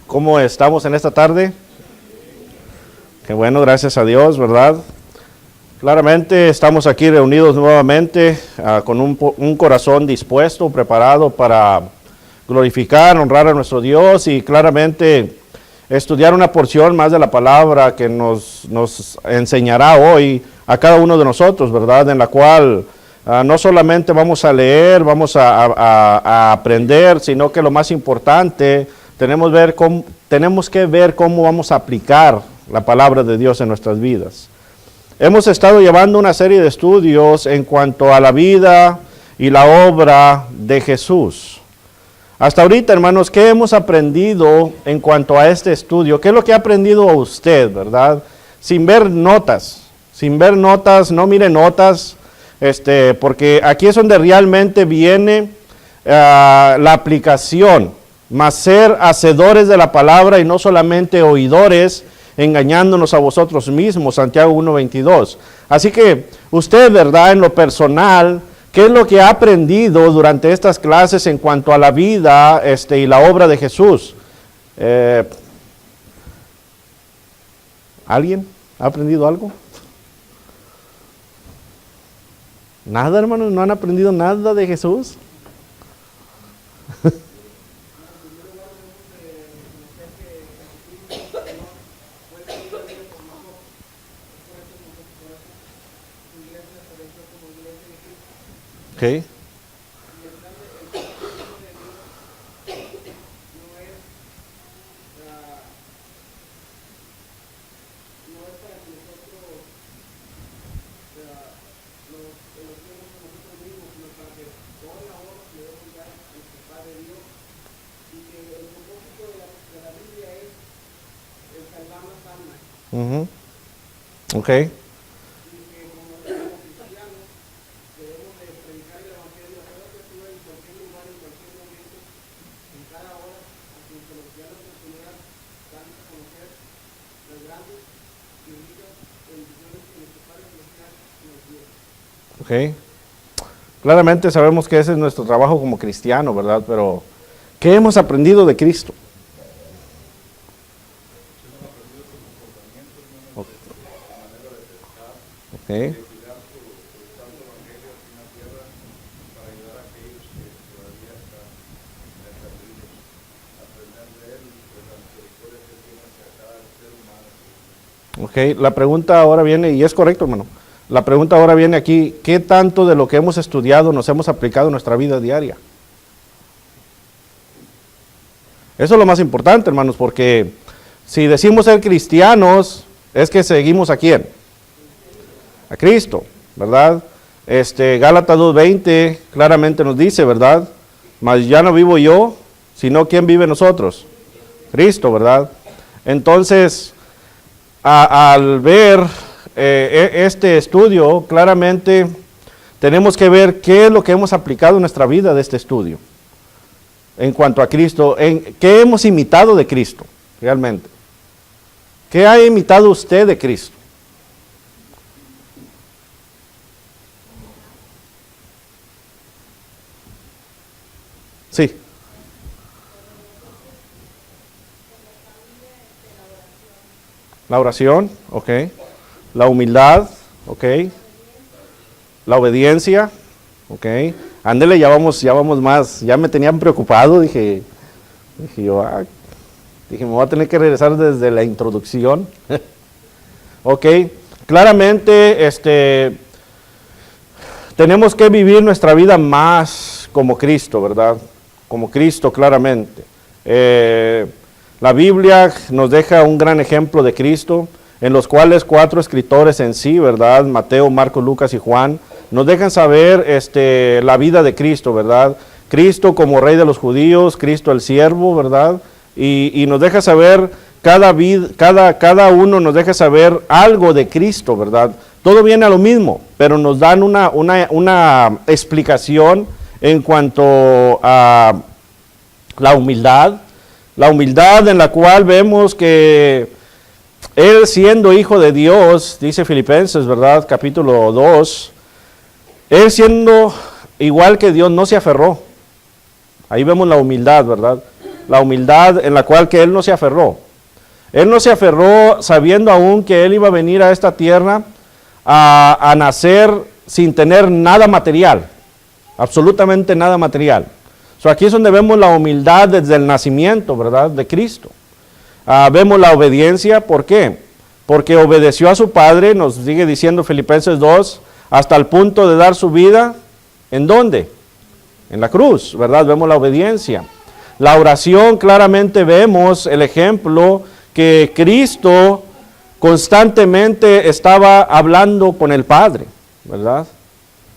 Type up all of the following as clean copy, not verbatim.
¿Cómo estamos en esta tarde? Qué bueno, gracias a Dios, ¿verdad? Claramente estamos aquí reunidos nuevamente con un corazón dispuesto, preparado para glorificar, honrar a nuestro Dios y claramente estudiar una porción más de la palabra que nos enseñará hoy a cada uno de nosotros, ¿verdad? En la cual no solamente vamos a leer, vamos a aprender, sino que lo más importante, tenemos que ver cómo vamos a aplicar la palabra de Dios en nuestras vidas. Hemos estado llevando una serie de estudios en cuanto a la vida y la obra de Jesús. Hasta ahorita, hermanos, ¿qué hemos aprendido en cuanto a este estudio? ¿Qué es lo que ha aprendido usted, verdad? Sin ver notas, no mire notas, porque aquí es donde realmente viene la aplicación, más ser hacedores de la palabra y no solamente oidores, engañándonos a vosotros mismos, Santiago 1:22. Así que usted, ¿verdad? En lo personal, ¿qué es lo que ha aprendido durante estas clases en cuanto a la vida y la obra de Jesús? ¿Alguien ha aprendido algo? Nada, hermanos, ¿no han aprendido nada de Jesús? Okay. Okay. Okay. Claramente sabemos que ese es nuestro trabajo como cristiano, ¿verdad? Pero ¿qué hemos aprendido de Cristo? Okay. Okay. La pregunta ahora viene, y es correcto, hermano. La pregunta ahora viene aquí, ¿qué tanto de lo que hemos estudiado nos hemos aplicado en nuestra vida diaria? Eso es lo más importante, hermanos, porque si decimos ser cristianos, es que seguimos ¿a quién? A Cristo, ¿verdad? Gálatas 2:20 claramente nos dice, ¿verdad? Mas ya no vivo yo, sino ¿quién vive en nosotros? Cristo, ¿verdad? Entonces, al ver este estudio, claramente tenemos que ver qué es lo que hemos aplicado en nuestra vida de este estudio. En cuanto a Cristo, ¿qué hemos imitado de Cristo realmente? ¿Qué ha imitado usted de Cristo? Sí. La oración, ok. La humildad, ok. La obediencia, ok. Ándele, ya vamos más. Ya me tenían preocupado, dije yo, me voy a tener que regresar desde la introducción. Ok. Claramente, tenemos que vivir nuestra vida más como Cristo, ¿verdad? Como Cristo, claramente. La Biblia nos deja un gran ejemplo de Cristo, en los cuales 4 escritores en sí, ¿verdad? Mateo, Marcos, Lucas y Juan, nos dejan saber la vida de Cristo, ¿verdad? Cristo como rey de los judíos, Cristo el siervo, ¿verdad? Y nos deja saber, cada uno nos deja saber algo de Cristo, ¿verdad? Todo viene a lo mismo, pero nos dan una explicación en cuanto a la humildad en la cual vemos que Él siendo hijo de Dios, dice Filipenses, ¿verdad? Capítulo 2, Él siendo igual que Dios no se aferró. Ahí vemos la humildad, ¿verdad? La humildad en la cual que él no se aferró. Él no se aferró sabiendo aún que él iba a venir a esta tierra a nacer sin tener nada material, absolutamente nada material. Aquí es donde vemos la humildad desde el nacimiento, ¿verdad?, de Cristo. Vemos la obediencia, ¿por qué? Porque obedeció a su Padre, nos sigue diciendo Filipenses 2, hasta el punto de dar su vida, ¿en dónde? En la cruz, ¿verdad? Vemos la obediencia. La oración, claramente vemos el ejemplo que Cristo constantemente estaba hablando con el Padre, ¿verdad?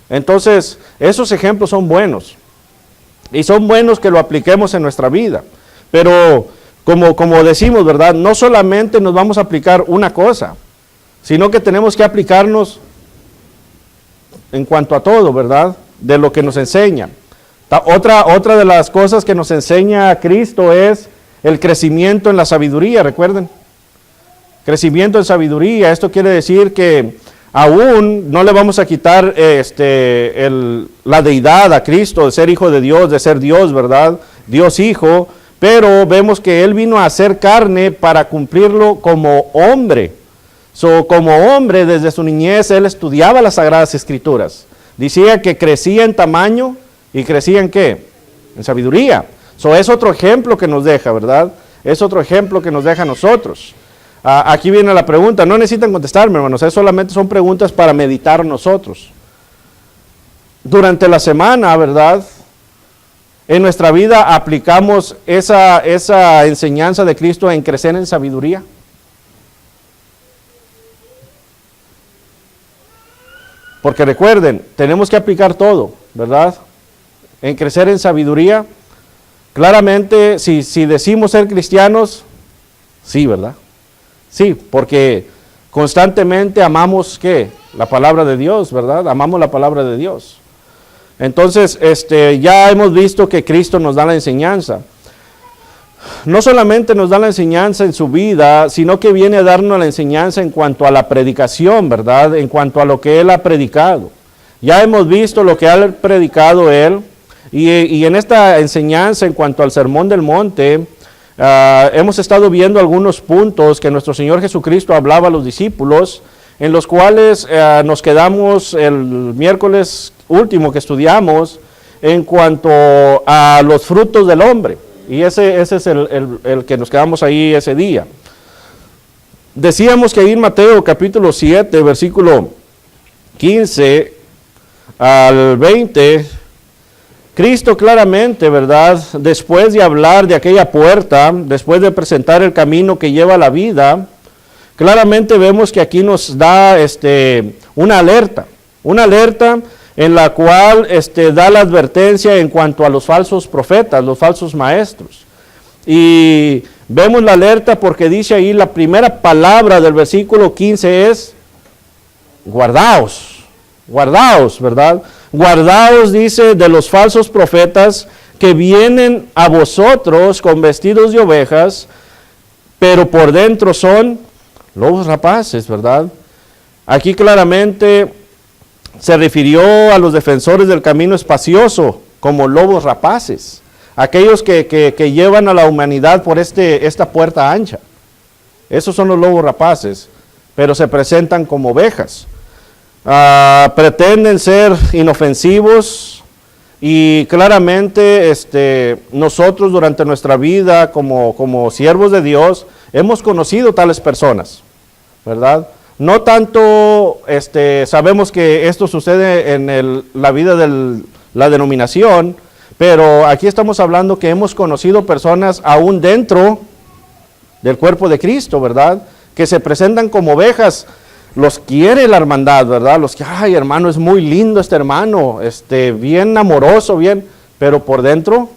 Entonces, esos ejemplos son buenos. Y son buenos que lo apliquemos en nuestra vida. Pero, como decimos, ¿verdad? No solamente nos vamos a aplicar una cosa, sino que tenemos que aplicarnos en cuanto a todo, ¿verdad? De lo que nos enseña. Otra de las cosas que nos enseña Cristo es el crecimiento en la sabiduría, recuerden. Crecimiento en sabiduría, esto quiere decir que aún no le vamos a quitar la deidad a Cristo, de ser hijo de Dios, ¿verdad? Dios hijo, pero vemos que Él vino a hacer carne para cumplirlo como hombre. Como hombre, desde su niñez, Él estudiaba las Sagradas Escrituras. Decía que crecía en tamaño y crecía en ¿qué? En sabiduría. Es otro ejemplo que nos deja, ¿verdad? Es otro ejemplo que nos deja a nosotros. Aquí viene la pregunta, no necesitan contestarme, hermanos, solamente son preguntas para meditar nosotros. Durante la semana, ¿verdad? En nuestra vida aplicamos esa enseñanza de Cristo en crecer en sabiduría. Porque recuerden, tenemos que aplicar todo, ¿verdad? En crecer en sabiduría. Claramente, si decimos ser cristianos, sí, ¿verdad? Sí, porque constantemente amamos, ¿qué? La palabra de Dios, ¿verdad? Amamos la palabra de Dios. Entonces, ya hemos visto que Cristo nos da la enseñanza. No solamente nos da la enseñanza en su vida, sino que viene a darnos la enseñanza en cuanto a la predicación, ¿verdad? En cuanto a lo que Él ha predicado. Ya hemos visto lo que ha predicado Él, y en esta enseñanza en cuanto al Sermón del Monte, hemos estado viendo algunos puntos que nuestro Señor Jesucristo hablaba a los discípulos, en los cuales nos quedamos el miércoles último que estudiamos en cuanto a los frutos del hombre. Y ese es el que nos quedamos ahí ese día. Decíamos que ahí en Mateo capítulo 7, versículo 15 al 20, Cristo claramente, ¿verdad? Después de hablar de aquella puerta, después de presentar el camino que lleva a la vida, claramente vemos que aquí nos da una alerta en la cual da la advertencia en cuanto a los falsos profetas, los falsos maestros. Y vemos la alerta porque dice ahí la primera palabra del versículo 15 es guardaos, ¿verdad? Guardaos, dice, de los falsos profetas que vienen a vosotros con vestidos de ovejas, pero por dentro son lobos rapaces, ¿verdad? Aquí claramente se refirió a los defensores del camino espacioso como lobos rapaces, aquellos que llevan a la humanidad por esta puerta ancha. Esos son los lobos rapaces, pero se presentan como ovejas. Pretenden ser inofensivos y claramente nosotros durante nuestra vida como siervos de Dios hemos conocido tales personas, ¿verdad? No tanto sabemos que esto sucede en la vida de la denominación, pero aquí estamos hablando que hemos conocido personas aún dentro del cuerpo de Cristo, ¿verdad? Que se presentan como ovejas. Los quiere la hermandad, ¿verdad? Los que, ay, hermano, es muy lindo este hermano, bien amoroso, bien, pero por dentro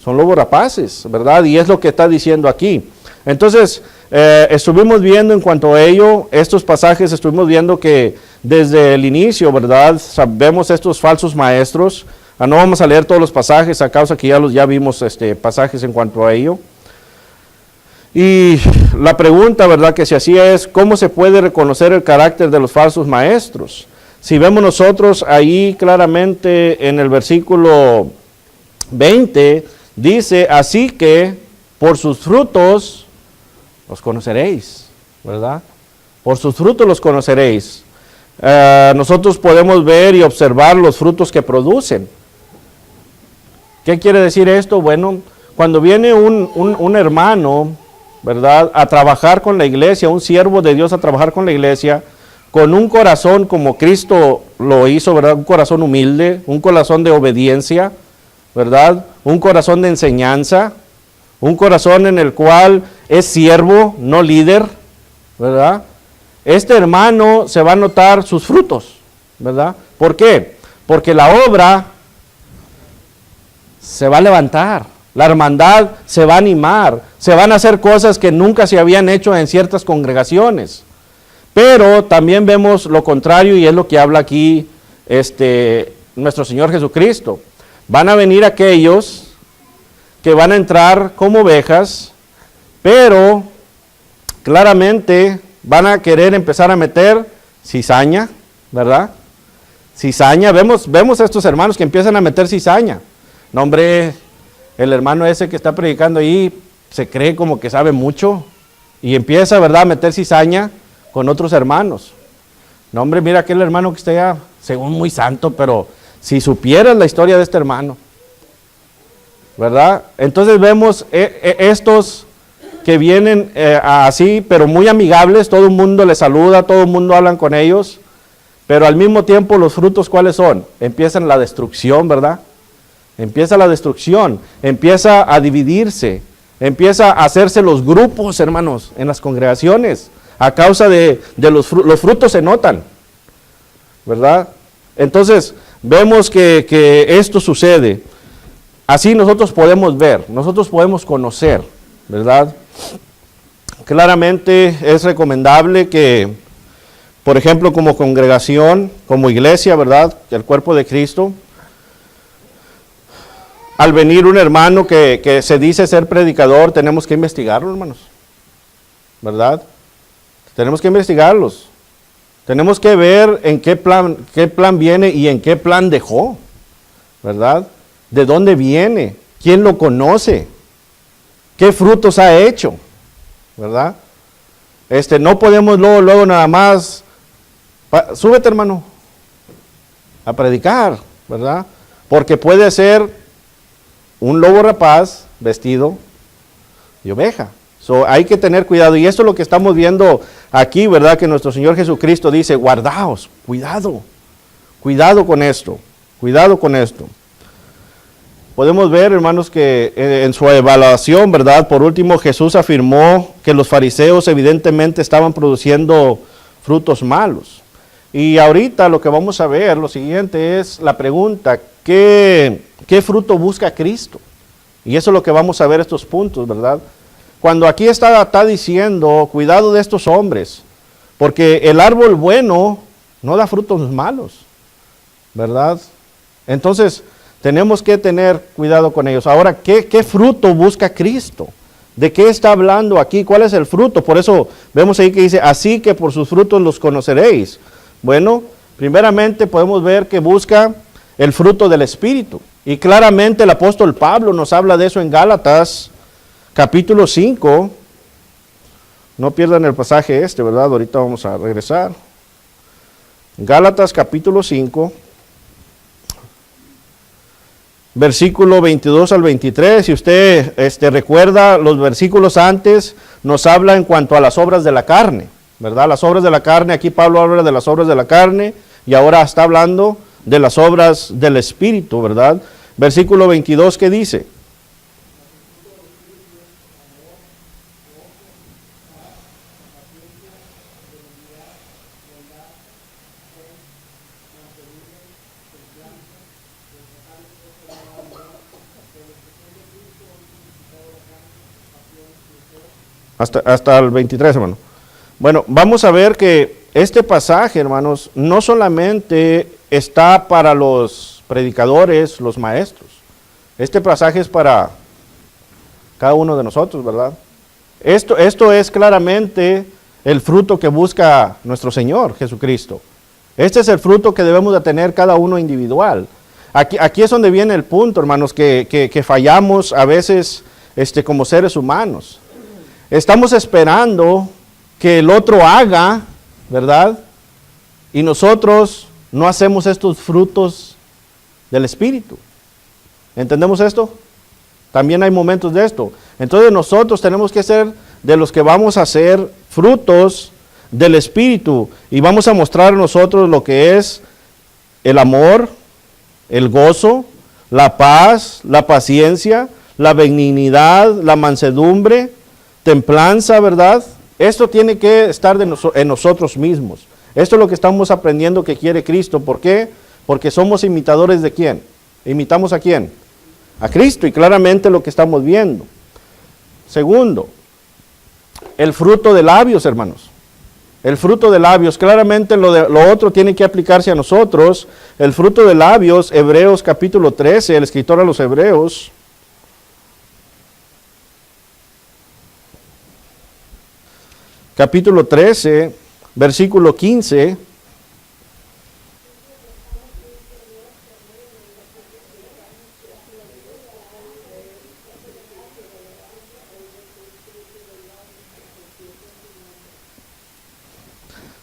son lobos rapaces, ¿verdad? Y es lo que está diciendo aquí. Entonces, estuvimos viendo en cuanto a ello, estos pasajes, estuvimos viendo que desde el inicio, ¿verdad? Sabemos estos falsos maestros. No vamos a leer todos los pasajes a causa que ya vimos pasajes en cuanto a ello. Y la pregunta, ¿verdad?, que se hacía es, ¿cómo se puede reconocer el carácter de los falsos maestros? Si vemos nosotros ahí claramente en el versículo 20, dice, así que por sus frutos los conoceréis, ¿verdad? Por sus frutos los conoceréis. Nosotros podemos ver y observar los frutos que producen. ¿Qué quiere decir esto? Bueno, cuando viene un hermano, ¿verdad?, a trabajar con la iglesia, un siervo de Dios a trabajar con la iglesia, con un corazón como Cristo lo hizo, ¿verdad? Un corazón humilde, un corazón de obediencia, ¿verdad? Un corazón de enseñanza, un corazón en el cual es siervo, no líder, ¿verdad? Este hermano se va a notar sus frutos, ¿verdad? ¿Por qué? Porque la obra se va a levantar, la hermandad se va a animar, se van a hacer cosas que nunca se habían hecho en ciertas congregaciones. Pero también vemos lo contrario, y es lo que habla aquí nuestro Señor Jesucristo. Van a venir aquellos que van a entrar como ovejas, pero claramente van a querer empezar a meter cizaña, ¿verdad? Cizaña, vemos a estos hermanos que empiezan a meter cizaña. No, hombre, el hermano ese que está predicando ahí se cree como que sabe mucho y empieza, ¿verdad?, a meter cizaña con otros hermanos. No, hombre, mira aquel hermano que está allá, según muy santo, pero si supieras la historia de este hermano, ¿verdad? Entonces vemos estos que vienen así, pero muy amigables, todo el mundo les saluda, todo el mundo hablan con ellos, pero al mismo tiempo los frutos, ¿cuáles son? Empiezan la destrucción, ¿verdad? Empieza la destrucción, empieza a dividirse, empieza a hacerse los grupos, hermanos, en las congregaciones. A causa de los frutos se notan, ¿verdad? Entonces, vemos que esto sucede. Así nosotros podemos ver, nosotros podemos conocer, ¿verdad? Claramente es recomendable que, por ejemplo, como congregación, como iglesia, ¿verdad?, el cuerpo de Cristo, al venir un hermano que se dice ser predicador, tenemos que investigarlo, hermanos, ¿verdad? Tenemos que investigarlos. Tenemos que ver en qué plan viene y en qué plan dejó, ¿verdad? ¿De dónde viene? ¿Quién lo conoce? ¿Qué frutos ha hecho? ¿Verdad? No podemos luego nada más, súbete, hermano, a predicar, ¿verdad? Porque puede ser un lobo rapaz vestido de oveja. Hay que tener cuidado, y esto es lo que estamos viendo aquí, ¿verdad? Que nuestro Señor Jesucristo dice, guardaos, cuidado con esto, cuidado con esto. Podemos ver, hermanos, que en su evaluación, ¿verdad? Por último, Jesús afirmó que los fariseos evidentemente estaban produciendo frutos malos. Y ahorita lo que vamos a ver, lo siguiente es la pregunta, ¿qué fruto busca Cristo? Y eso es lo que vamos a ver estos puntos, ¿verdad? Cuando aquí está diciendo, cuidado de estos hombres, porque el árbol bueno no da frutos malos, ¿verdad? Entonces, tenemos que tener cuidado con ellos. Ahora, ¿qué fruto busca Cristo? ¿De qué está hablando aquí? ¿Cuál es el fruto? Por eso vemos ahí que dice, así que por sus frutos los conoceréis. Bueno, primeramente podemos ver que busca el fruto del Espíritu. Y claramente el apóstol Pablo nos habla de eso en Gálatas, capítulo 5, no pierdan el pasaje ¿verdad? Ahorita vamos a regresar. Gálatas capítulo 5, versículo 22 al 23. Si usted recuerda, los versículos antes nos habla en cuanto a las obras de la carne, ¿verdad? Las obras de la carne, aquí Pablo habla de las obras de la carne y ahora está hablando de las obras del Espíritu, ¿verdad? Versículo 22, ¿qué dice? Hasta el 23, hermano. Bueno, vamos a ver que este pasaje, hermanos, no solamente está para los predicadores, los maestros. Este pasaje es para cada uno de nosotros, ¿verdad? Esto es claramente el fruto que busca nuestro Señor Jesucristo. Este es el fruto que debemos de tener cada uno individual. Aquí es donde viene el punto, hermanos, que fallamos a veces como seres humanos. Estamos esperando que el otro haga, ¿verdad? Y nosotros no hacemos estos frutos del Espíritu. ¿Entendemos esto? También hay momentos de esto. Entonces nosotros tenemos que ser de los que vamos a hacer frutos del Espíritu y vamos a mostrar a nosotros lo que es el amor, el gozo, la paz, la paciencia, la benignidad, la mansedumbre, templanza, ¿verdad? Esto tiene que estar en nosotros mismos. Esto es lo que estamos aprendiendo que quiere Cristo. ¿Por qué? Porque somos imitadores de ¿quién? ¿Imitamos a quién? A Cristo, y claramente lo que estamos viendo. Segundo, el fruto de labios, hermanos. El fruto de labios, claramente lo otro tiene que aplicarse a nosotros. El fruto de labios, Hebreos capítulo 13, el escritor a los Hebreos. Capítulo 13, versículo 15.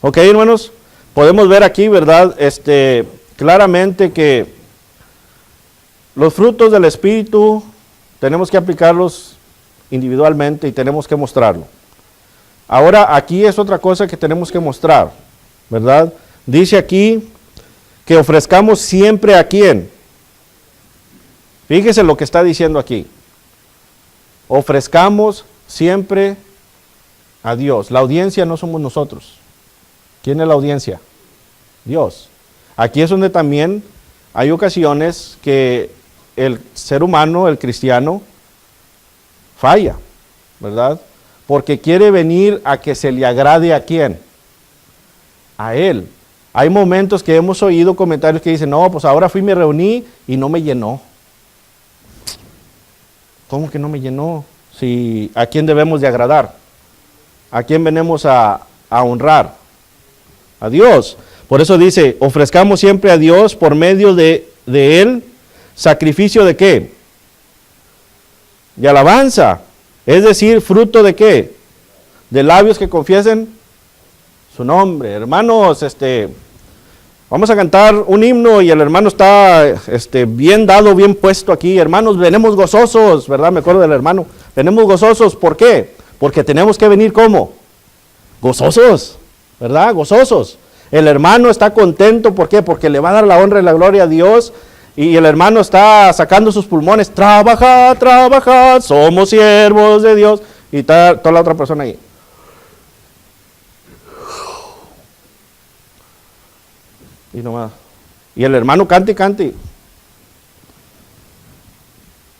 Ok, hermanos, podemos ver aquí, ¿verdad? Claramente que los frutos del Espíritu tenemos que aplicarlos individualmente y tenemos que mostrarlo. Ahora, aquí es otra cosa que tenemos que mostrar, ¿verdad? Dice aquí que ofrezcamos siempre a ¿quién? Fíjese lo que está diciendo aquí. Ofrezcamos siempre a Dios. La audiencia no somos nosotros. ¿Quién es la audiencia? Dios. Aquí es donde también hay ocasiones que el ser humano, el cristiano, falla, ¿verdad? Porque quiere venir a que se le agrade a ¿quién? A Él. Hay momentos que hemos oído comentarios que dicen, no, pues ahora fui, me reuní y no me llenó. ¿Cómo que no me llenó? Si, ¿a quién debemos de agradar? ¿A quién venimos a honrar? A Dios. Por eso dice, ofrezcamos siempre a Dios por medio de Él, sacrificio de ¿qué? De alabanza. Es decir, fruto de ¿qué? De labios que confiesen su nombre. Hermanos, vamos a cantar un himno y el hermano está bien dado, bien puesto aquí. Hermanos, venimos gozosos, ¿verdad? Me acuerdo del hermano. Venimos gozosos, ¿por qué? Porque tenemos que venir ¿cómo? Gozosos, ¿verdad? Gozosos. El hermano está contento, ¿por qué? Porque le va a dar la honra y la gloria a Dios. Y el hermano está sacando sus pulmones. Trabaja, trabaja, somos siervos de Dios. Y está toda la otra persona ahí. Y nomás. Y el hermano cante y cante.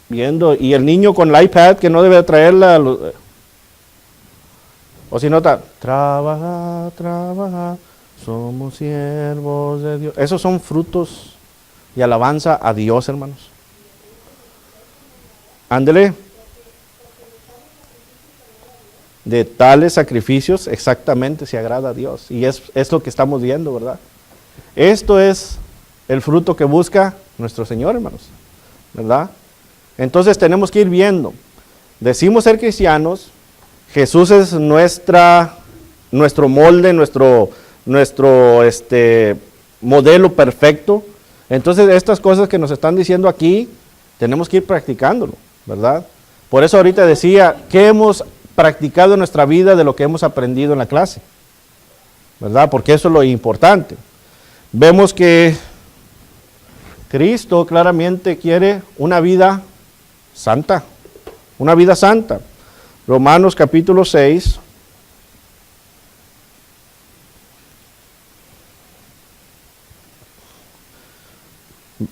Viendo. Y el niño con el iPad que no debe traerla. O si no está. Trabaja, trabaja, somos siervos de Dios. Esos son frutos y alabanza a Dios, hermanos. Ándele. De tales sacrificios exactamente se agrada a Dios. Y es lo que estamos viendo, ¿verdad? Esto es el fruto que busca nuestro Señor, hermanos, ¿verdad? Entonces tenemos que ir viendo. Decimos ser cristianos. Jesús es nuestro molde, nuestro modelo perfecto. Entonces estas cosas que nos están diciendo aquí, tenemos que ir practicándolo, ¿verdad? Por eso ahorita decía, ¿qué hemos practicado en nuestra vida de lo que hemos aprendido en la clase? ¿Verdad? Porque eso es lo importante. Vemos que Cristo claramente quiere una vida santa, una vida santa. Romanos capítulo 6.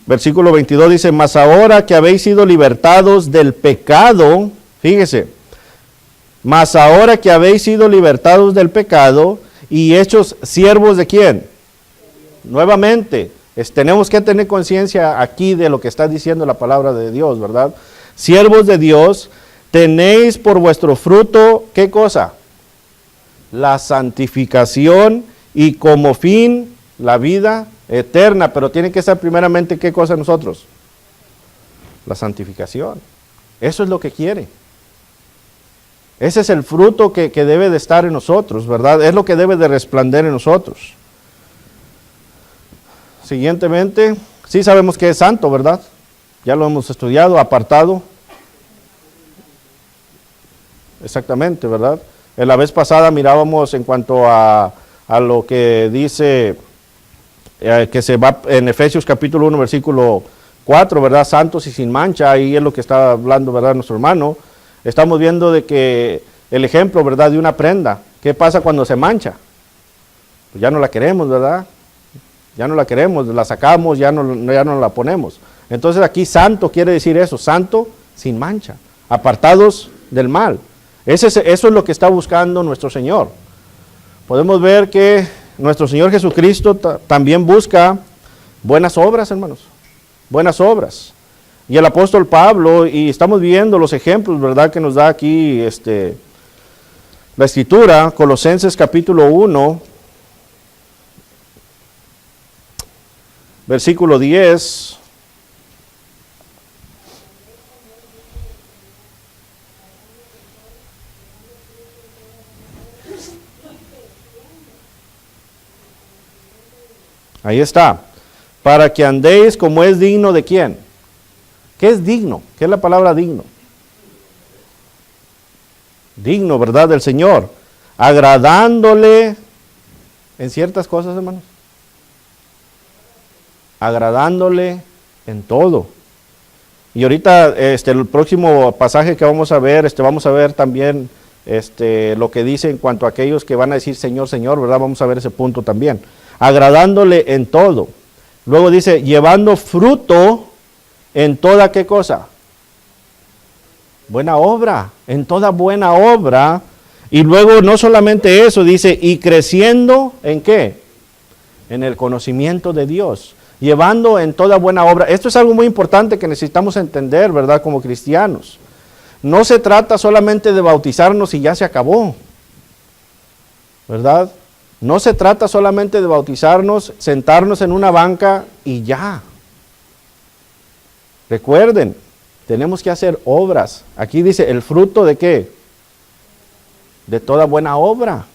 Versículo 22 dice, mas ahora que habéis sido libertados del pecado, fíjese, mas ahora que habéis sido libertados del pecado y hechos siervos de ¿quién? Nuevamente, tenemos que tener conciencia aquí de lo que está diciendo la palabra de Dios, ¿verdad? Siervos de Dios, tenéis por vuestro fruto, ¿qué cosa? La santificación y como fin la vida eterna, pero tiene que estar primeramente, ¿qué cosa en nosotros? La santificación. Eso es lo que quiere. Ese es el fruto que debe de estar en nosotros, ¿verdad? Es lo que debe de resplandecer en nosotros. Siguientemente, sí sabemos que es santo, ¿verdad? Ya lo hemos estudiado, apartado. Exactamente, ¿verdad? En la vez pasada mirábamos en cuanto a lo que dice, que se va en Efesios capítulo 1, versículo 4, ¿verdad? Santos y sin mancha, ahí es lo que está hablando, ¿verdad? Nuestro hermano. Estamos viendo de que el ejemplo, ¿verdad? De una prenda. ¿Qué pasa cuando se mancha? Pues ya no la queremos, ¿verdad? Ya no la queremos, la sacamos, ya no la ponemos. Entonces aquí santo quiere decir eso, santo sin mancha, apartados del mal. Eso es lo que está buscando nuestro Señor. Podemos ver que nuestro Señor Jesucristo también busca buenas obras, hermanos, buenas obras. Y el apóstol Pablo, y estamos viendo los ejemplos, ¿verdad?, que nos da aquí la Escritura, Colosenses capítulo 1, versículo 10. Ahí está. Para que andéis como es digno de quién. ¿Qué es digno? ¿Qué es la palabra digno? Digno, ¿verdad? Del Señor. Agradándole en ciertas cosas, hermanos. Agradándole en todo. Y ahorita el próximo pasaje que vamos a ver, vamos a ver también lo que dice en cuanto a aquellos que van a decir Señor, Señor, ¿verdad? Vamos a ver ese punto también. Agradándole en todo. Luego dice, llevando fruto en toda, ¿qué cosa? Buena obra, en toda buena obra. Y luego no solamente eso, dice, y creciendo, ¿en qué? En el conocimiento de Dios. Llevando en toda buena obra. Esto es algo muy importante que necesitamos entender, ¿verdad? Como cristianos. No se trata solamente de bautizarnos y ya se acabó, ¿verdad? No se trata solamente de bautizarnos, sentarnos en una banca y ya. Recuerden, tenemos que hacer obras. Aquí dice, ¿el fruto de qué? De toda buena obra.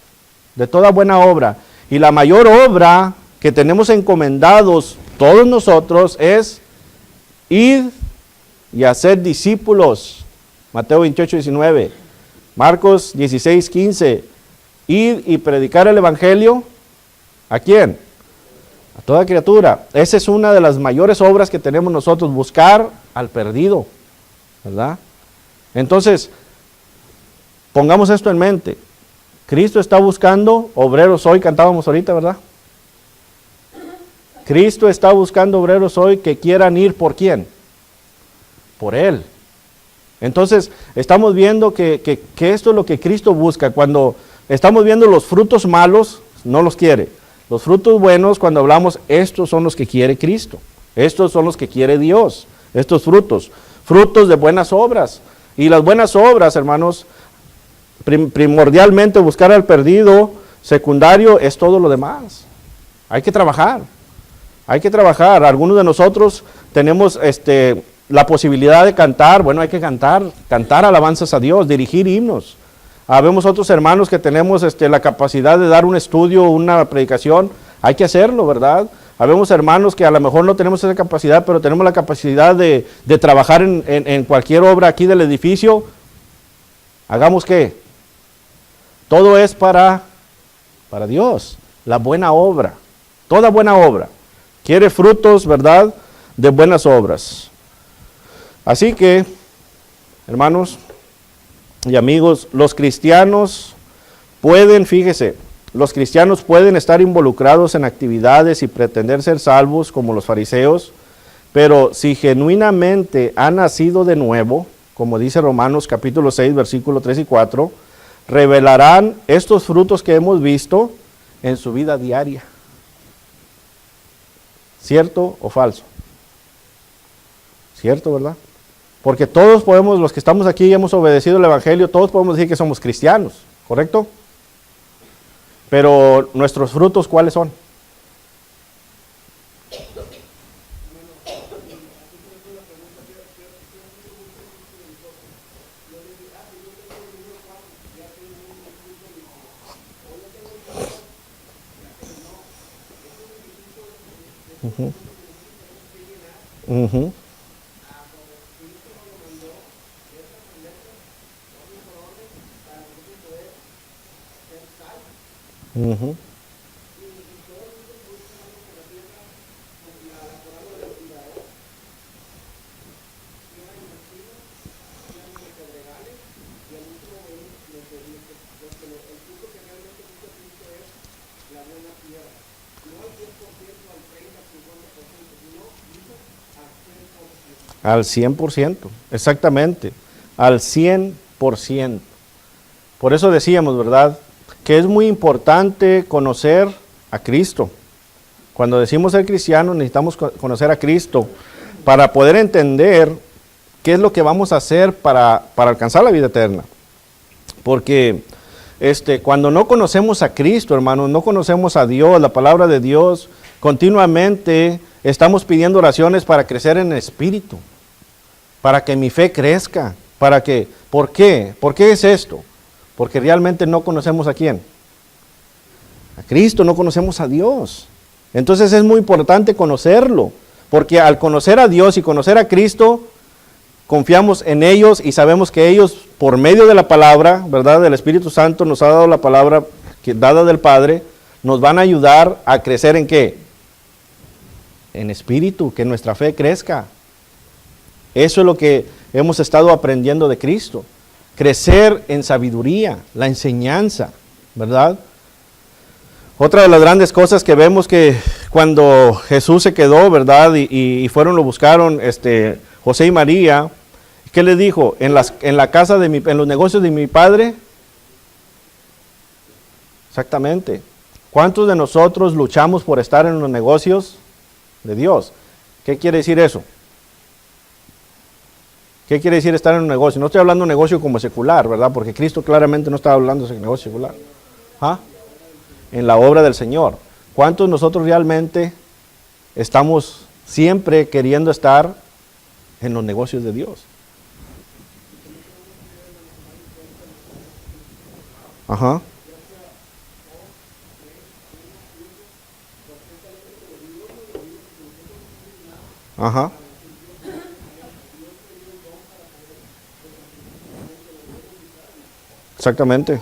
De toda buena obra. Y la mayor obra que tenemos encomendados todos nosotros es ir y hacer discípulos. Mateo 28, 19. Marcos 16, 15. Ir y predicar el evangelio. ¿A quién? A toda criatura. Esa es una de las mayores obras que tenemos nosotros, buscar al perdido, ¿verdad? Entonces, pongamos esto en mente. Cristo está buscando obreros hoy, cantábamos ahorita, ¿verdad? Cristo está buscando obreros hoy que quieran ir ¿por quién? Por Él. Entonces, estamos viendo que esto es lo que Cristo busca. Cuando estamos viendo los frutos malos, no los quiere. Los frutos buenos, cuando hablamos, estos son los que quiere Cristo. Estos son los que quiere Dios. Estos frutos. Frutos de buenas obras. Y las buenas obras, hermanos, primordialmente buscar al perdido, secundario, es todo lo demás. Hay que trabajar. Hay que trabajar. Algunos de nosotros tenemos la posibilidad de cantar. Bueno, hay que cantar alabanzas a Dios, dirigir himnos. Habemos otros hermanos que tenemos la capacidad de dar un estudio, una predicación. Hay que hacerlo, ¿verdad? Habemos hermanos que a lo mejor no tenemos esa capacidad, pero tenemos la capacidad de trabajar en cualquier obra aquí del edificio. ¿Hagamos qué? Todo es para Dios. La buena obra. Toda buena obra. Quiere frutos, ¿verdad?, de buenas obras. Así que, hermanos y amigos, los cristianos pueden, fíjese, los cristianos pueden estar involucrados en actividades y pretender ser salvos como los fariseos, pero si genuinamente han nacido de nuevo, como dice Romanos capítulo 6, versículos 3 y 4, revelarán estos frutos que hemos visto en su vida diaria. ¿Cierto o falso? ¿Cierto, verdad? Porque todos podemos, los que estamos aquí y hemos obedecido el evangelio, todos podemos decir que somos cristianos, ¿correcto? Pero nuestros frutos, ¿cuáles son? Ujú. Ujú. Ujú. Al 100%, exactamente, al 100%. Por eso decíamos, ¿verdad?, que es muy importante conocer a Cristo. Cuando decimos ser cristianos necesitamos conocer a Cristo para poder entender qué es lo que vamos a hacer para alcanzar la vida eterna. Porque cuando no conocemos a Cristo, hermanos, no conocemos a Dios, la palabra de Dios, continuamente estamos pidiendo oraciones para crecer en el espíritu, para que mi fe crezca, ¿por qué? ¿Por qué es esto? Porque realmente no conocemos a quién. A Cristo, no conocemos a Dios. Entonces es muy importante conocerlo, porque al conocer a Dios y conocer a Cristo, confiamos en ellos y sabemos que ellos, por medio de la palabra, ¿verdad?, del Espíritu Santo, nos ha dado la palabra dada del Padre, nos van a ayudar a crecer ¿en qué? En espíritu, que nuestra fe crezca. Eso es lo que hemos estado aprendiendo de Cristo. Crecer en sabiduría, la enseñanza, ¿verdad? Otra de las grandes cosas que vemos que cuando Jesús se quedó, ¿verdad?, y fueron, lo buscaron, José y María, ¿qué les dijo? En la casa en los negocios de mi padre. Exactamente. ¿Cuántos de nosotros luchamos por estar en los negocios de Dios? ¿Qué quiere decir eso? ¿Qué quiere decir estar en un negocio? No estoy hablando de un negocio como secular, ¿verdad? Porque Cristo claramente no estaba hablando de negocio secular. ¿Ah? En la obra del Señor. ¿Cuántos de nosotros realmente estamos siempre queriendo estar en los negocios de Dios? Ajá. Ajá. Exactamente.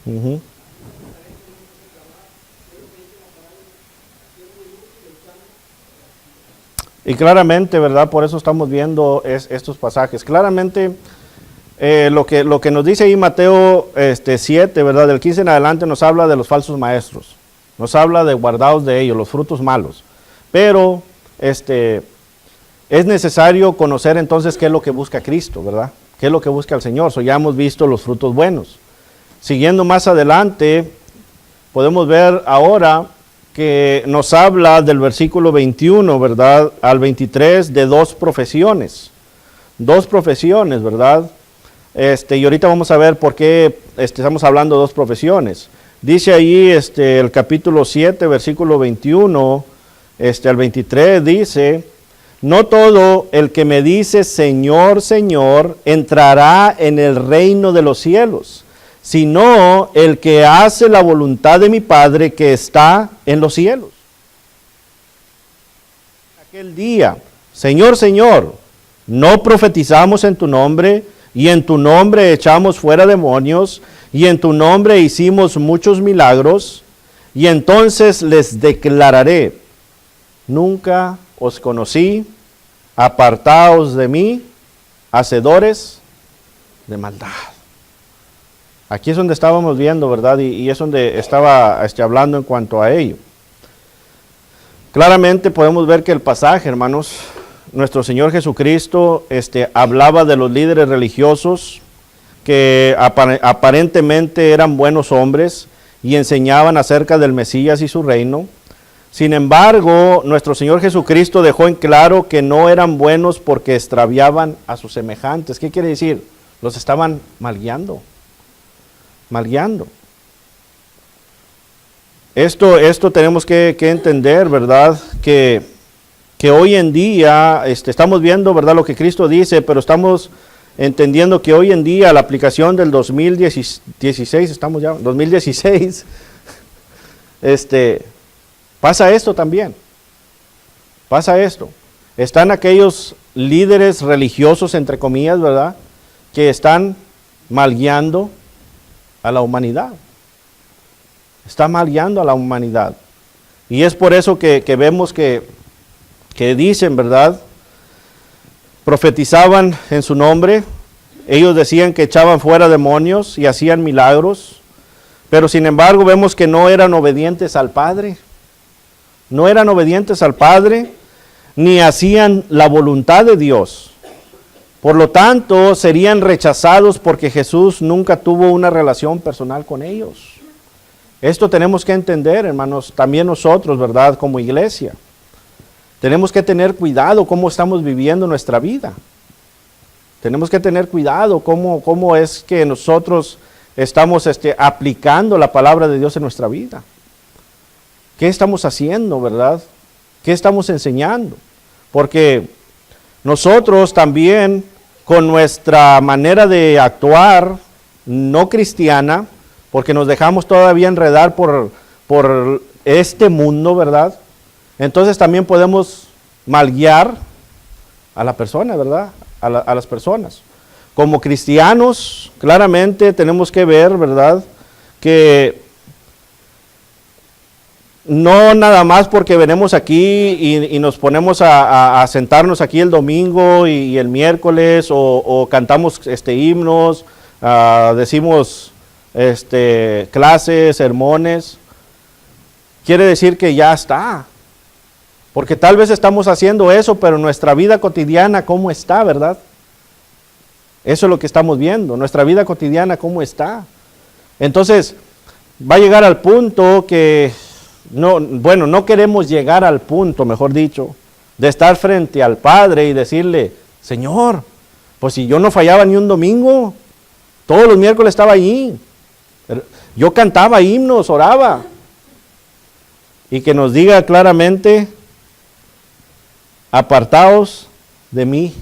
Ujú. Y claramente, ¿verdad? Por eso estamos viendo estos pasajes. Claramente, lo que nos dice ahí Mateo 7, ¿verdad? Del 15 en adelante nos habla de los falsos maestros. Nos habla de guardaos de ellos, los frutos malos. Pero es necesario conocer entonces qué es lo que busca Cristo, ¿verdad? ¿Qué es lo que busca el Señor? Ya hemos visto los frutos buenos. Siguiendo más adelante, podemos ver ahora que nos habla del versículo 21, ¿verdad?, al 23, de dos profesiones. Dos profesiones, ¿verdad? Y ahorita vamos a ver por qué estamos hablando de dos profesiones. Dice ahí el capítulo 7, versículo 21, al 23, dice: no todo el que me dice Señor, Señor, entrará en el reino de los cielos, sino el que hace la voluntad de mi Padre que está en los cielos. Aquel día, Señor, Señor, ¿no profetizamos en tu nombre, y en tu nombre echamos fuera demonios, y en tu nombre hicimos muchos milagros? Y entonces les declararé: nunca os conocí, apartaos de mí, hacedores de maldad. Aquí es donde estábamos viendo, ¿verdad? Y es donde estaba hablando en cuanto a ello. Claramente podemos ver que el pasaje, hermanos, nuestro Señor Jesucristo hablaba de los líderes religiosos que aparentemente eran buenos hombres y enseñaban acerca del Mesías y su reino. Sin embargo, nuestro Señor Jesucristo dejó en claro que no eran buenos porque extraviaban a sus semejantes. ¿Qué quiere decir? Los estaban malguiando. Malguiando. Esto tenemos que entender, ¿verdad? Que hoy en día estamos viendo, ¿verdad?, lo que Cristo dice, pero estamos entendiendo que hoy en día la aplicación del 2016, estamos ya, 2016, pasa esto también. Pasa esto. Están aquellos líderes religiosos, entre comillas, ¿verdad?, que están malguiando a la humanidad. Está malguiando a la humanidad. Y es por eso que vemos que dicen, ¿verdad?, profetizaban en su nombre. Ellos decían que echaban fuera demonios y hacían milagros. Pero sin embargo vemos que no eran obedientes al Padre. No eran obedientes al Padre, ni hacían la voluntad de Dios. Por lo tanto, serían rechazados porque Jesús nunca tuvo una relación personal con ellos. Esto tenemos que entender, hermanos, también nosotros, ¿verdad?, como iglesia. Tenemos que tener cuidado cómo estamos viviendo nuestra vida. Tenemos que tener cuidado cómo es que nosotros estamos aplicando la palabra de Dios en nuestra vida. ¿Qué estamos haciendo, verdad? ¿Qué estamos enseñando? Porque nosotros también, con nuestra manera de actuar no cristiana, porque nos dejamos todavía enredar por este mundo, ¿verdad? Entonces también podemos malguiar a la persona, ¿verdad? A las personas. Como cristianos, claramente tenemos que ver, ¿verdad?, que no nada más porque venimos aquí y nos ponemos a sentarnos aquí el domingo y el miércoles o cantamos himnos, decimos clases, sermones, quiere decir que ya está. Porque tal vez estamos haciendo eso, pero nuestra vida cotidiana, ¿cómo está, verdad? Eso es lo que estamos viendo, nuestra vida cotidiana, ¿cómo está? Entonces, va a llegar al punto que, no queremos llegar al punto, mejor dicho, de estar frente al Padre y decirle, Señor, pues si yo no fallaba ni un domingo, todos los miércoles estaba allí, yo cantaba himnos, oraba, y que nos diga claramente, apartaos de mí,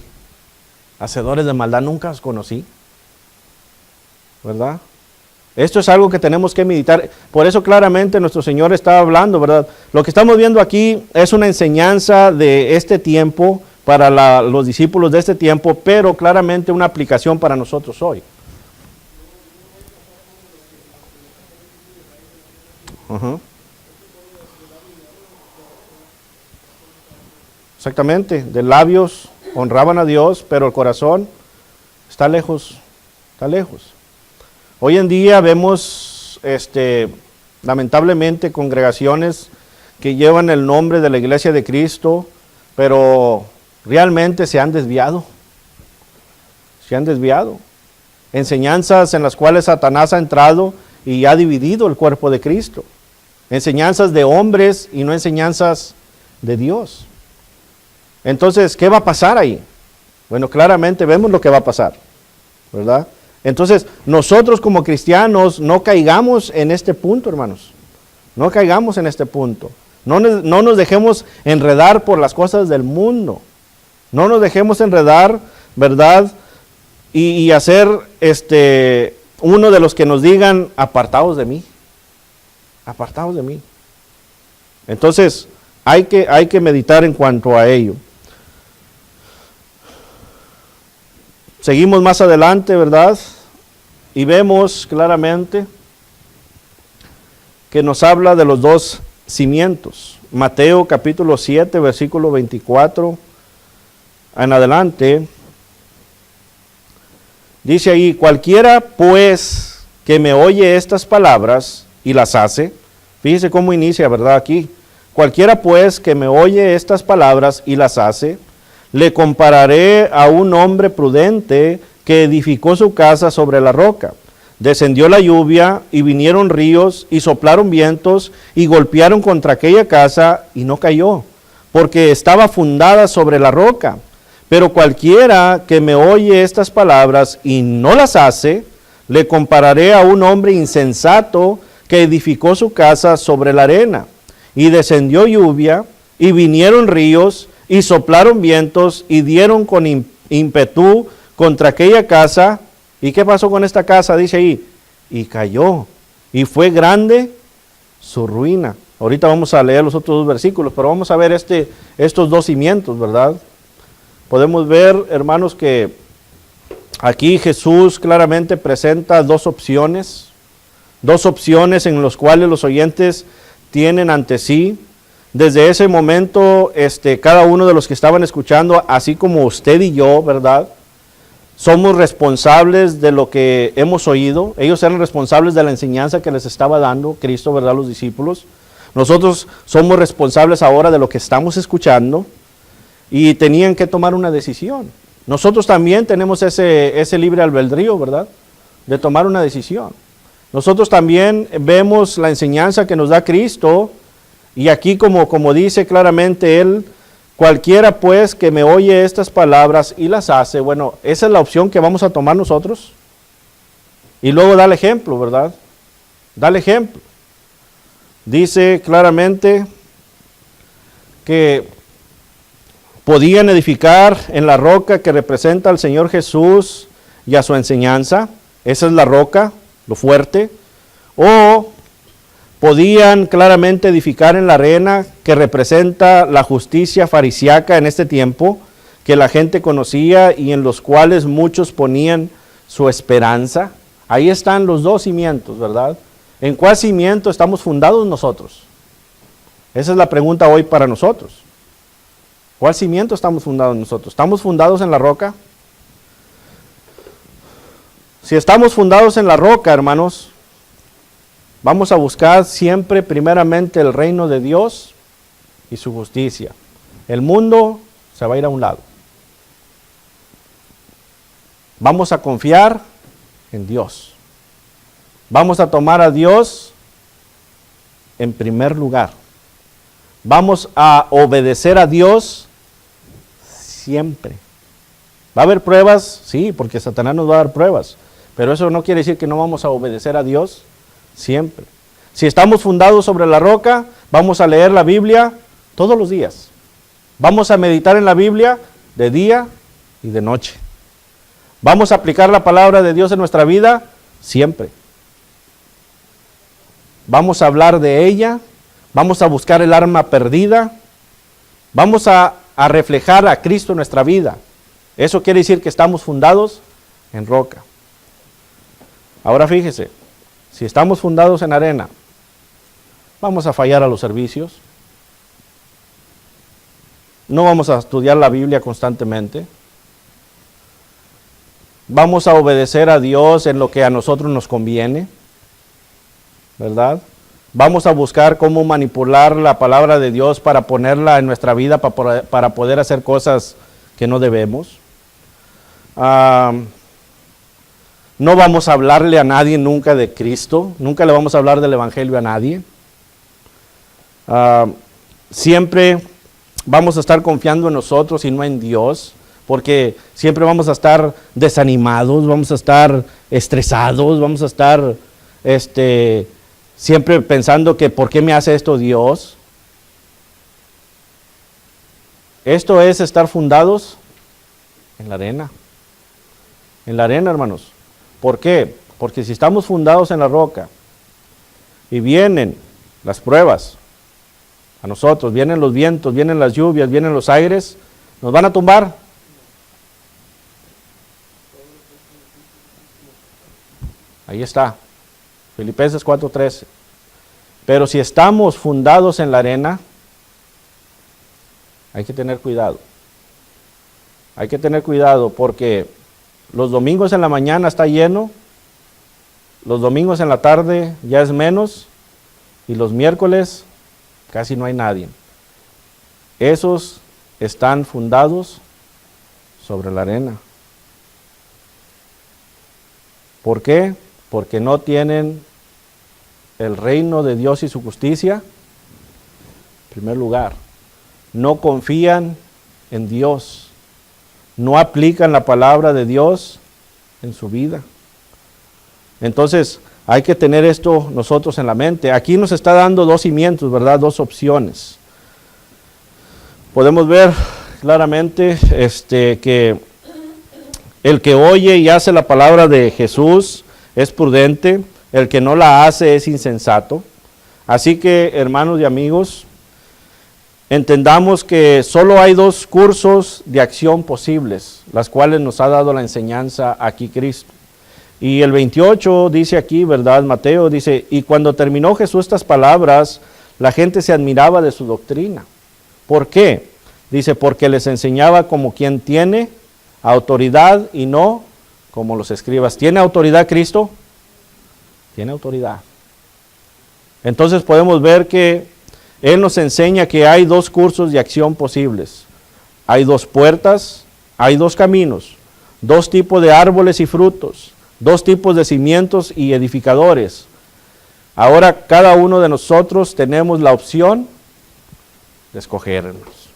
hacedores de maldad, nunca os conocí, ¿verdad? Esto es algo que tenemos que meditar. Por eso claramente nuestro Señor está hablando, ¿verdad? Lo que estamos viendo aquí es una enseñanza de este tiempo para los discípulos de este tiempo, pero claramente una aplicación para nosotros hoy. Exactamente, de labios honraban a Dios, pero el corazón está lejos, está lejos. Hoy en día vemos, lamentablemente, congregaciones que llevan el nombre de la Iglesia de Cristo, pero realmente se han desviado. Se han desviado. Enseñanzas en las cuales Satanás ha entrado y ha dividido el cuerpo de Cristo. Enseñanzas de hombres y no enseñanzas de Dios. Entonces, ¿qué va a pasar ahí? Bueno, claramente vemos lo que va a pasar, ¿verdad? Entonces, nosotros como cristianos no caigamos en este punto, hermanos. No caigamos en este punto. No nos dejemos enredar por las cosas del mundo. No nos dejemos enredar, ¿verdad? Y hacer uno de los que nos digan, apartaos de mí. Apartaos de mí. Entonces, hay que meditar en cuanto a ello. Seguimos más adelante, ¿verdad? Y vemos claramente que nos habla de los dos cimientos. Mateo capítulo 7, versículo 24 en adelante. Dice ahí, cualquiera pues que me oye estas palabras y las hace. Fíjese cómo inicia, ¿verdad? Aquí. Cualquiera pues que me oye estas palabras y las hace, le compararé a un hombre prudente que edificó su casa sobre la roca. Descendió la lluvia y vinieron ríos y soplaron vientos y golpearon contra aquella casa y no cayó, porque estaba fundada sobre la roca. Pero cualquiera que me oye estas palabras y no las hace, le compararé a un hombre insensato que edificó su casa sobre la arena. Y descendió lluvia y vinieron ríos y soplaron vientos y dieron con ímpetu contra aquella casa. ¿Y qué pasó con esta casa? Dice ahí, y cayó, y fue grande su ruina. Ahorita vamos a leer los otros dos versículos, pero vamos a ver estos dos cimientos, ¿verdad? Podemos ver, hermanos, que aquí Jesús claramente presenta dos opciones en las cuales los oyentes tienen ante sí. Desde ese momento, cada uno de los que estaban escuchando, así como usted y yo, ¿verdad?, somos responsables de lo que hemos oído. Ellos eran responsables de la enseñanza que les estaba dando Cristo, ¿verdad?, los discípulos. Nosotros somos responsables ahora de lo que estamos escuchando y tenían que tomar una decisión. Nosotros también tenemos ese libre albedrío, ¿verdad?, de tomar una decisión. Nosotros también vemos la enseñanza que nos da Cristo y aquí como dice claramente Él, cualquiera pues que me oye estas palabras y las hace, bueno, esa es la opción que vamos a tomar nosotros. Y luego da el ejemplo, ¿verdad? Da el ejemplo. Dice claramente que podían edificar en la roca que representa al Señor Jesús y a su enseñanza. Esa es la roca, lo fuerte. O podían claramente edificar en la arena que representa la justicia farisaica en este tiempo, que la gente conocía y en los cuales muchos ponían su esperanza. Ahí están los dos cimientos, ¿verdad? ¿En cuál cimiento estamos fundados nosotros? Esa es la pregunta hoy para nosotros. ¿Cuál cimiento estamos fundados nosotros? ¿Estamos fundados en la roca? Si estamos fundados en la roca, hermanos, vamos a buscar siempre primeramente el reino de Dios y su justicia. El mundo se va a ir a un lado. Vamos a confiar en Dios. Vamos a tomar a Dios en primer lugar. Vamos a obedecer a Dios siempre. ¿Va a haber pruebas? Sí, porque Satanás nos va a dar pruebas. Pero eso no quiere decir que no vamos a obedecer a Dios siempre. Si estamos fundados sobre la roca, vamos a leer la Biblia todos los días. Vamos a meditar en la Biblia de día y de noche. Vamos a aplicar la palabra de Dios en nuestra vida siempre. Vamos a hablar de ella, vamos a buscar el alma perdida, vamos a reflejar a Cristo en nuestra vida. Eso quiere decir que estamos fundados en roca. Ahora fíjese, si estamos fundados en arena, vamos a fallar a los servicios, no vamos a estudiar la Biblia constantemente, vamos a obedecer a Dios en lo que a nosotros nos conviene, ¿verdad? Vamos a buscar cómo manipular la palabra de Dios para ponerla en nuestra vida, para poder hacer cosas que no debemos. No vamos a hablarle a nadie nunca de Cristo, nunca le vamos a hablar del Evangelio a nadie. Siempre vamos a estar confiando en nosotros y no en Dios, porque siempre vamos a estar desanimados, vamos a estar estresados, vamos a estar siempre pensando que ¿por qué me hace esto Dios? Esto es estar fundados en la arena. En la arena, hermanos. ¿Por qué? Porque si estamos fundados en la roca y vienen las pruebas a nosotros, vienen los vientos, vienen las lluvias, vienen los aires, ¿nos van a tumbar? Ahí está, Filipenses 4:13. Pero si estamos fundados en la arena, hay que tener cuidado. Hay que tener cuidado porque los domingos en la mañana está lleno, los domingos en la tarde ya es menos y los miércoles casi no hay nadie. Esos están fundados sobre la arena. ¿Por qué? porque no tienen el reino de Dios y su justicia en primer lugar. No confían en Dios, no aplican la palabra de Dios en su vida. Entonces, hay que tener esto nosotros en la mente. Aquí nos está dando dos cimientos, ¿verdad? Dos opciones. Podemos ver claramente que el que oye y hace la palabra de Jesús es prudente, el que no la hace es insensato. Así que, hermanos y amigos, entendamos que solo hay dos cursos de acción posibles, las cuales nos ha dado la enseñanza aquí Cristo. Y el 28 dice aquí, ¿verdad? Mateo dice, y cuando terminó Jesús estas palabras, la gente se admiraba de su doctrina. ¿Por qué? Dice, porque les enseñaba como quien tiene autoridad y no como los escribas. ¿Tiene autoridad Cristo? Tiene autoridad. Entonces podemos ver que Él nos enseña que hay dos cursos de acción posibles. Hay dos puertas, hay dos caminos, dos tipos de árboles y frutos, dos tipos de cimientos y edificadores. Ahora cada uno de nosotros tenemos la opción de escoger, hermanos,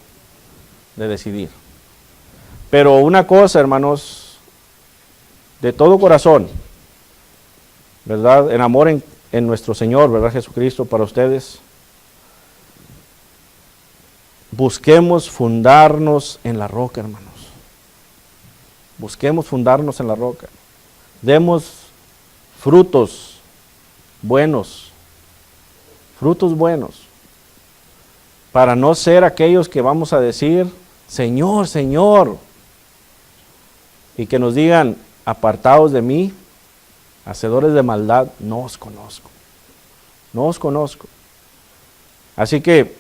de decidir. Pero una cosa, hermanos, de todo corazón, ¿verdad? En amor en nuestro Señor, ¿verdad? Jesucristo para ustedes. Busquemos fundarnos en la roca, hermanos. Busquemos fundarnos en la roca. Demos frutos buenos, para no ser aquellos que vamos a decir, Señor, Señor, y que nos digan, apartados de mí, hacedores de maldad, no os conozco. No os conozco. Así que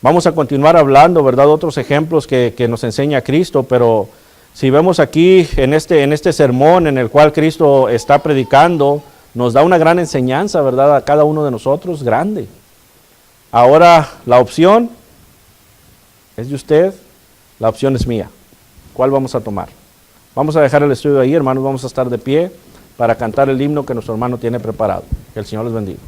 vamos a continuar hablando, ¿verdad? Otros ejemplos que nos enseña Cristo, pero si vemos aquí en este sermón en el cual Cristo está predicando, nos da una gran enseñanza, ¿verdad? A cada uno de nosotros, grande. Ahora la opción es de usted, la opción es mía. ¿Cuál vamos a tomar? Vamos a dejar el estudio ahí, hermanos, vamos a estar de pie para cantar el himno que nuestro hermano tiene preparado. Que el Señor les bendiga.